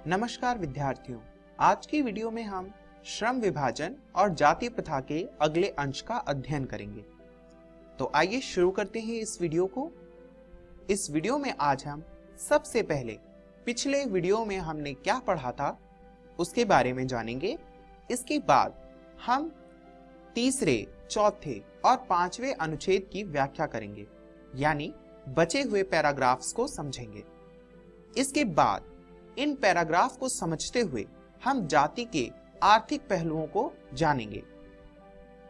नमस्कार विद्यार्थियों, आज की वीडियो में हम श्रम विभाजन और जाति प्रथा के अगले अंश का अध्ययन करेंगे। तो आइए शुरू करते हैं इस वीडियो को। इस वीडियो में आज हम सबसे पहले पिछले वीडियो में हमने क्या पढ़ा था उसके बारे में जानेंगे। इसके बाद हम तीसरे, चौथे और पांचवें अनुच्छेद की व्याख्या करेंगे, यानी बचे हुए पैराग्राफ्स को समझेंगे। इसके बाद इन पैराग्राफ को समझते हुए हम जाति के आर्थिक पहलुओं को जानेंगे।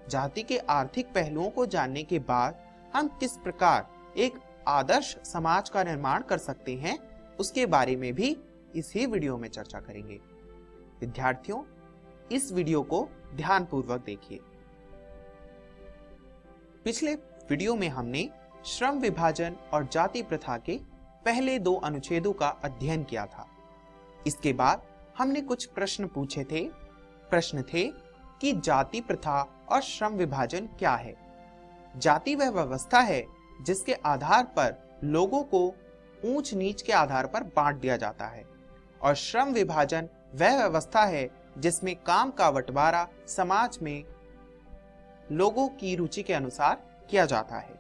जाति के आर्थिक पहलुओं को जानने के बाद हम किस प्रकार एक आदर्श समाज का निर्माण कर सकते हैं उसके बारे में भी इसी वीडियो में चर्चा करेंगे। विद्यार्थियों, इस वीडियो को ध्यानपूर्वक देखिए। पिछले वीडियो में हमने श्रम विभाजन और जाति प्रथा के पहले 2 अनुच्छेदों का अध्ययन किया था। इसके बाद हमने कुछ प्रश्न पूछे थे। प्रश्न थे कि जाति प्रथा और श्रम विभाजन क्या है। जाति वह व्यवस्था है जिसके आधार पर लोगों को ऊंच नीच के आधार पर बांट दिया जाता है, और श्रम विभाजन वह व्यवस्था है जिसमें काम का बंटवारा समाज में लोगों की रुचि के अनुसार किया जाता है।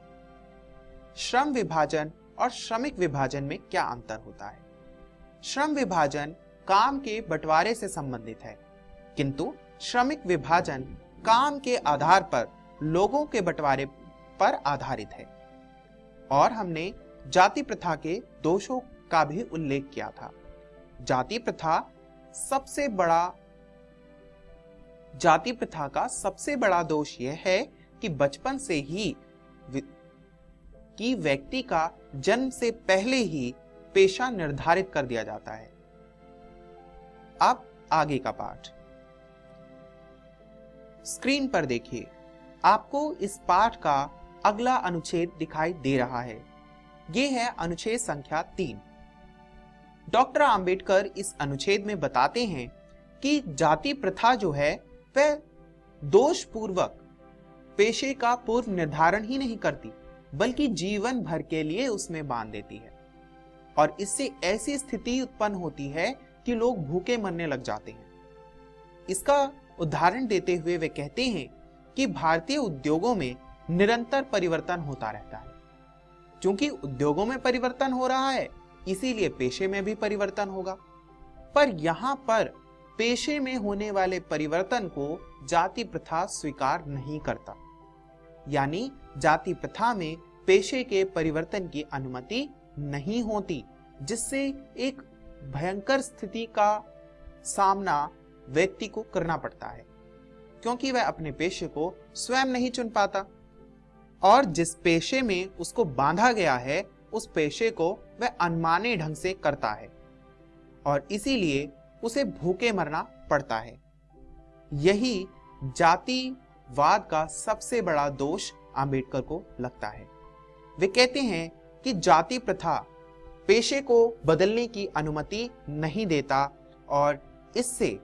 श्रम विभाजन और श्रमिक विभाजन में क्या अंतर होता है? श्रम विभाजन काम के बंटवारे से संबंधित है, किंतु श्रमिक विभाजन काम के आधार पर लोगों के बंटवारे पर आधारित है। और हमने जाति प्रथा के दोषों का भी उल्लेख किया था। जाति प्रथा का सबसे बड़ा दोष यह है कि बचपन से ही कि व्यक्ति का जन्म से पहले ही पेशा निर्धारित कर दिया जाता है। अब आगे का पाठ स्क्रीन पर देखिए। आपको इस पाठ का अगला अनुच्छेद दिखाई दे रहा है। यह है अनुच्छेद संख्या 3। डॉक्टर आंबेडकर इस अनुच्छेद में बताते हैं कि जाति प्रथा जो है वह दोषपूर्वक पेशे का पूर्व निर्धारण ही नहीं करती, बल्कि जीवन भर के लिए उसमें बांध देती है, और इससे ऐसी स्थिति उत्पन्न होती है कि लोग भूखे मरने लग जाते हैं। इसका उदाहरण देते हुए वे कहते हैं कि भारतीय उद्योगों में निरंतर परिवर्तन होता रहता है। क्योंकि उद्योगों में परिवर्तन हो रहा है, इसीलिए पेशे में भी परिवर्तन होगा। पर यहाँ पर पेशे में होने वाले परिवर्तन को जाति प्रथा स्वीकार नहीं करता, यानी जाति प्रथा में पेशे के परिवर्तन की अनुमति नहीं होती, जिससे एक भयंकर स्थिति का सामना व्यक्ति को करना पड़ता है, क्योंकि वह अपने पेशे को स्वयं नहीं चुन पाता, और जिस पेशे में उसको बांधा गया है उस पेशे को वह अनमाने ढंग से करता है, और इसीलिए उसे भूखे मरना पड़ता है। यही जातिवाद का सबसे बड़ा दोष आंबेडकर को लगता है। वे कहते हैं कि जाति प्रथा पेशे को बदलने की अनुमति नहीं देता, और इससे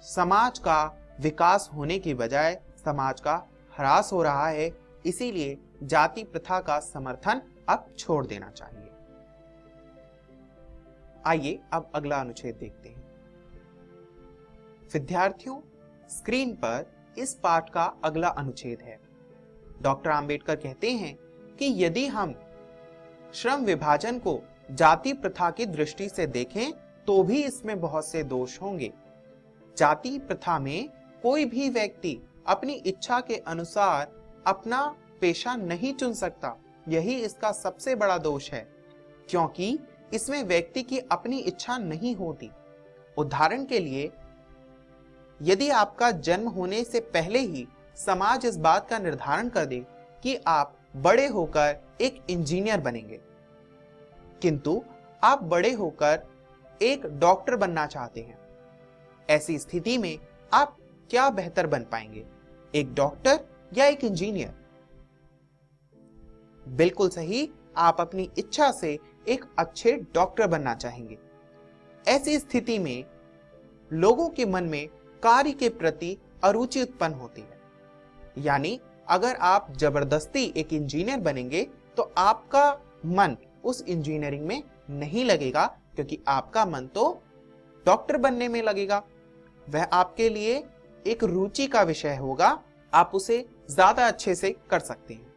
समाज का विकास होने की बजाय समाज का ह्रास हो रहा है। इसीलिए जाति प्रथा का समर्थन अब छोड़ देना चाहिए। आइए अब अगला अनुच्छेद देखते हैं। विद्यार्थियों, स्क्रीन पर इस पाठ का अगला अनुच्छेद है। डॉक्टर आंबेडकर कहते हैं कि यदि हम श्रम विभाजन को जाति प्रथा की दृष्टि से देखें तो भी इसमें बहुत से दोष होंगे। जाति प्रथा में कोई भी व्यक्ति अपनी इच्छा के अनुसार अपना पेशा नहीं चुन सकता। यही इसका सबसे बड़ा दोष है, क्योंकि इसमें व्यक्ति की अपनी इच्छा नहीं होती। उदाहरण के लिए, यदि आपका जन्म होने से पहले ही समाज इस बात का निर्धारण कर दे कि आप बड़े होकर एक इंजीनियर बनेंगे, किंतु आप बड़े होकर एक डॉक्टर बनना चाहते हैं, ऐसी स्थिति में आप क्या बेहतर बन पाएंगे, एक डॉक्टर या एक इंजीनियर? बिल्कुल सही, आप अपनी इच्छा से एक अच्छे डॉक्टर बनना चाहेंगे। ऐसी स्थिति में लोगों के मन में कार्य के प्रति अरुचि उत्पन्न होती है, यानी अगर आप जबरदस्ती एक इंजीनियर बनेंगे तो आपका मन उस इंजीनियरिंग में नहीं लगेगा, क्योंकि आपका मन तो डॉक्टर बनने में लगेगा, वह आपके लिए एक रुचि का विषय होगा, आप उसे ज्यादा अच्छे से कर सकते हैं।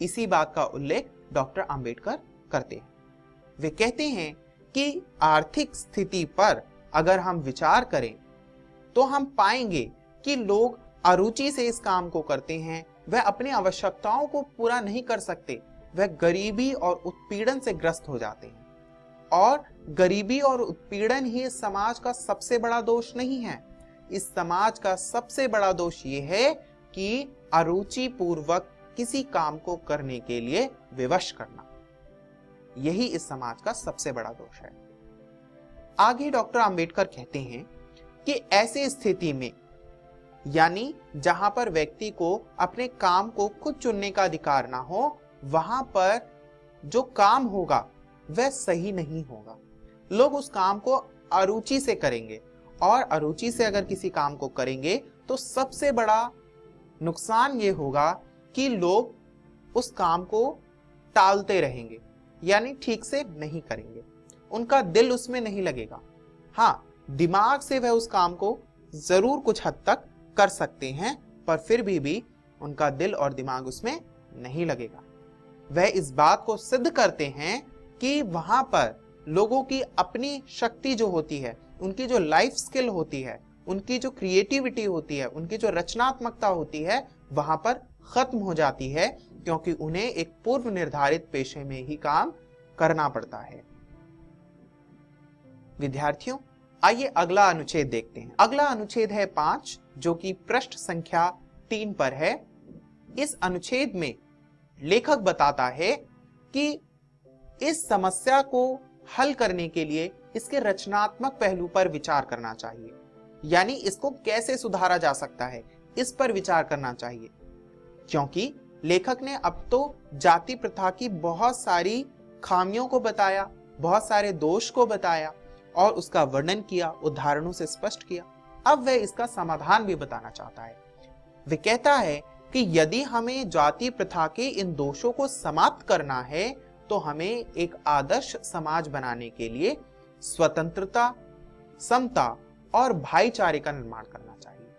इसी बात का उल्लेख डॉक्टर अंबेडकर करते हैं। वे कहते हैं कि आर्थिक स्थिति पर अगर हम विचार करें तो हम पाएंगे कि लोग अरुचि से इस काम को करते हैं, वह अपनी आवश्यकताओं को पूरा नहीं कर सकते, वह गरीबी और उत्पीड़न से ग्रस्त हो जाते हैं। और गरीबी और उत्पीड़न ही इस समाज का सबसे बड़ा दोष नहीं है। इस समाज का सबसे बड़ा दोष ये है कि अरुचि पूर्वक किसी काम को करने के लिए विवश करना, यही इस समाज का सबसे बड़ा दोष है। आगे डॉक्टर अंबेडकर कहते हैं कि ऐसी स्थिति में, यानी जहां पर व्यक्ति को अपने काम को खुद चुनने का अधिकार ना हो, वहां पर जो काम होगा वह सही नहीं होगा। लोग उस काम को अरुचि से करेंगे, और अरुचि से अगर किसी काम को करेंगे तो सबसे बड़ा नुकसान ये होगा कि लोग उस काम को टालते रहेंगे, यानी ठीक से नहीं करेंगे, उनका दिल उसमें नहीं लगेगा। हाँ, दिमाग से वह उस काम को जरूर कुछ हद तक कर सकते हैं, पर फिर भी उनका दिल और दिमाग उसमें नहीं लगेगा। वह इस बात को सिद्ध करते हैं कि वहां पर लोगों की अपनी शक्ति जो होती है, उनकी जो लाइफ स्किल होती है, उनकी जो क्रिएटिविटी होती है, उनकी जो रचनात्मकता होती है, वहां पर खत्म हो जाती है, क्योंकि उन्हें एक पूर्व निर्धारित पेशे में ही काम करना पड़ता है। विद्यार्थियों, आइए अगला अनुच्छेद देखते हैं। अगला अनुच्छेद है 5, जो कि पृष्ठ संख्या 3 पर है। इस अनुच्छेद में लेखक बताता है कि इस समस्या को हल करने के लिए इसके रचनात्मक पहलू पर विचार करना चाहिए, यानी इसको कैसे सुधारा जा सकता है, इस पर विचार करना चाहिए। क्योंकि लेखक ने अब तो जाति प्रथा की बहुत सारी खामियों को बताया, बहुत सारे दोष को बताया और उसका वर्णन किया, उदाहरणों से स्पष्ट किया। अब वह इसका समाधान भी बताना चाहता है। वह कहता है कि यदि हमें जाति प्रथा के इन दोषों को समाप्त करना है तो हमें एक आदर्श समाज बनाने के लिए स्वतंत्रता, समता और भाईचारे का निर्माण करना चाहिए।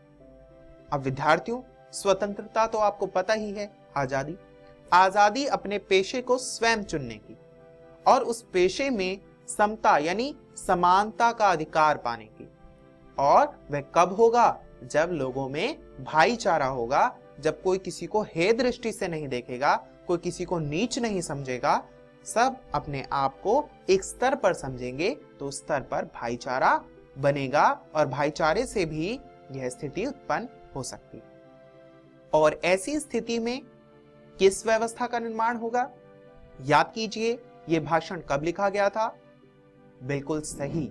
अब विद्यार्थियों, स्वतंत्रता तो आपको पता ही है, आजादी। आजादी अपने पेशे को स्वयं चुनने की, और उस पेशे में समता यानी समानता का अधिकार पाने की। और वह कब होगा? जब लोगों में भाईचारा होगा, जब कोई किसी को हे दृष्टि से नहीं देखेगा, कोई किसी को नीच नहीं समझेगा, सब अपने आप को एक स्तर पर समझेंगे, तो उस स्तर पर भाईचारा बनेगा और भाईचारे से भी यह स्थिति उत्पन्न हो सकती है। और ऐसी स्थिति में किस व्यवस्था का निर्माण होगा? याद कीजिए, यह भाषण कब लिखा गया था? बिल्कुल सही,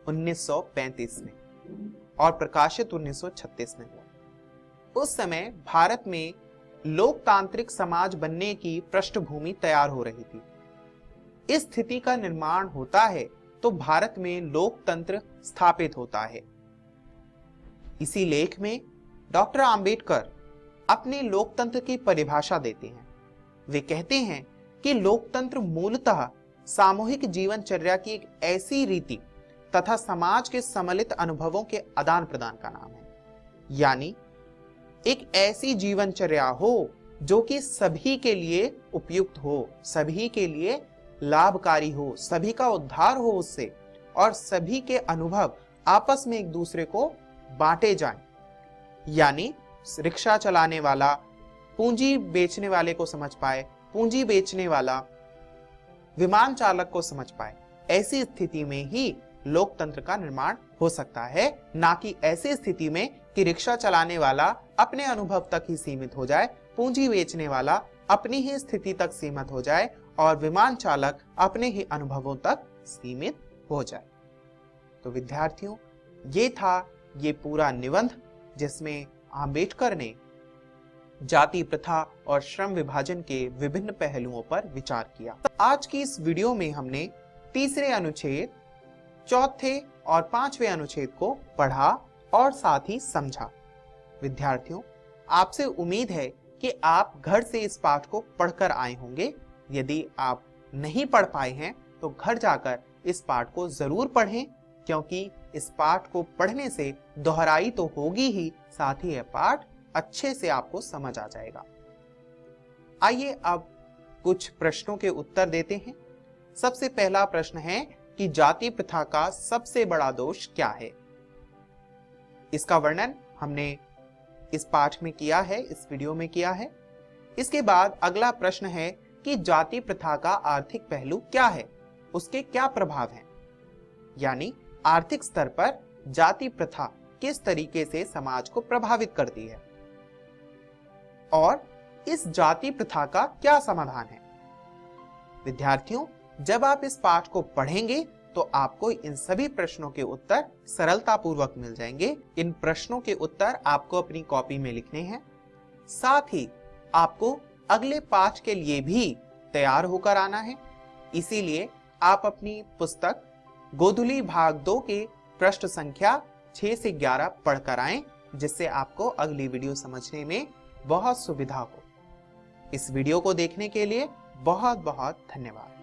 1935 में, और प्रकाशित 1936 में हुआ। उस समय भारत में लोकतांत्रिक समाज बनने की पृष्ठभूमि तैयार हो रही थी। इस स्थिति का निर्माण होता है तो भारत में लोकतंत्र स्थापित होता है। इसी लेख में डॉक्टर अंबेडकर अपने लोकतंत्र की परिभाषा देते हैं। वे कहते हैं कि लोकतंत्र मूलतः सामूहिक जीवनचर्या की एक ऐसी रीति तथा समाज के सम्मिलित अनुभवों के आदान प्रदान का नाम है। यानी एक ऐसी जीवनचर्या हो जो कि सभी के लिए उपयुक्त हो, सभी के लिए लाभकारी हो, सभी का उद्धार हो उससे, और सभी के अनुभव आपस में एक दूसरे को बांटे जाएं। यानी रिक्शा चलाने वाला पूंजी बेचने वाले को समझ पाए, पूंजी बेचने वाला विमान चालक को समझ पाए। ऐसी स्थिति में ही लोकतंत्र का निर्माण हो सकता है, ना कि ऐसी स्थिति में कि रिक्शा चलाने वाला अपने अनुभव तक ही सीमित हो जाए, पूंजी बेचने वाला अपनी ही स्थिति तक सीमित हो जाए और विमान चालक अपने ही अनुभवों तक सीमित हो जाए। तो विद्यार्थियों, ये था ये पूरा निबंध जिसमें आंबेडकर ने जाति प्रथा और श्रम विभाजन के विभिन्न पहलुओं पर विचार किया। आज की इस वीडियो में हमने तीसरे अनुच्छेद, चौथे और पांचवें अनुच्छेद को पढ़ा और साथ ही समझा। विद्यार्थियों, आपसे उम्मीद है कि आप घर से इस पाठ को पढ़कर आए होंगे। यदि आप नहीं पढ़ पाए हैं तो घर जाकर इस पाठ को जरूर पढ़ें, क्योंकि इस पाठ को पढ़ने से दोहराई तो होगी ही, साथ ही यह पाठ अच्छे से आपको समझ आ जाएगा। आइए अब कुछ प्रश्नों के उत्तर देते हैं। सबसे पहला प्रश्न है कि जाति प्रथा का सबसे बड़ा दोष क्या है। इसका वर्णन हमने इस पाठ में किया है, इस वीडियो में किया है। इसके बाद अगला प्रश्न है कि जाति प्रथा का आर्थिक पहलू क्या है, उसके क्या प्रभाव हैं, यानी आर्थिक स्तर पर जाति प्रथा किस तरीके से समाज को प्रभावित करती है और इस जाति प्रथा का क्या समाधान है। विद्यार्थियों, जब आप इस पाठ को पढ़ेंगे तो आपको इन सभी प्रश्नों के उत्तर सरलतापूर्वक मिल जाएंगे। इन प्रश्नों के उत्तर आपको अपनी कॉपी में लिखने हैं, साथ ही आपको अगले पाठ के लिए भी तैयार होकर आना है। इसीलिए आप अपनी पुस्तक गोधुली भाग 2 के पृष्ठ संख्या 6 से 11 पढ़कर आएं, जिससे आपको अगली वीडियो समझने में बहुत सुविधा हो। इस वीडियो को देखने के लिए बहुत बहुत धन्यवाद।